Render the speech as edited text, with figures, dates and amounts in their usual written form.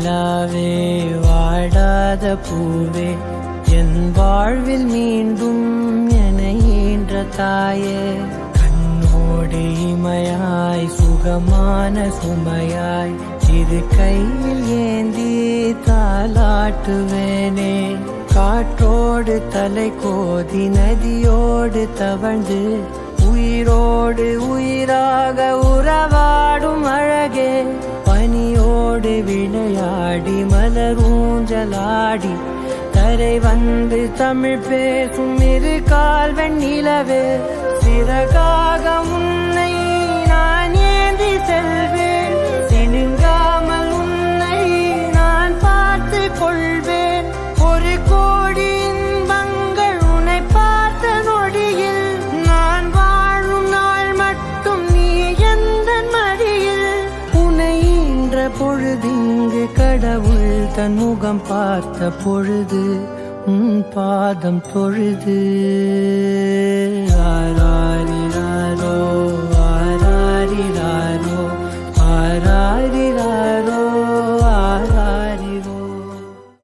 நிலாவே வாடாத பூவே என் வாழ்வில் மீண்டும் என ஈன்ற தாயே கண்ணோடு இமையாய் சுகமான சுமையாய் இது கையில் ஏந்தி தாலாட்டுவேனே காற்றோடு தலை கோதி நதியோடு தவழ்ந்து உயிரோடு உயிராக உறவாடும் அழகே பனியோடு விளையாடி மலரூஞ்சலாடி கரை வந்து தமிழ் பேசும் இரு கால் வெண்ணிலவே சிறகாக உன்னை நான் ஏந்தி செல்வேன் சினுங்காமல் உன்னை நான் பார்த்து கொள்வேன் ஒரு கோடி இன்பங்கள் உன்னை பார்த்த நொடியில் நான் வாழும் நாள் மட்டும் நீ எந்த மடியில் உன்னை ஈன்ற பொழுதிங்கு கடவுள் தன் முகம் பார்த்த பொழுது உன் பாதம் தொழுது ஆராரி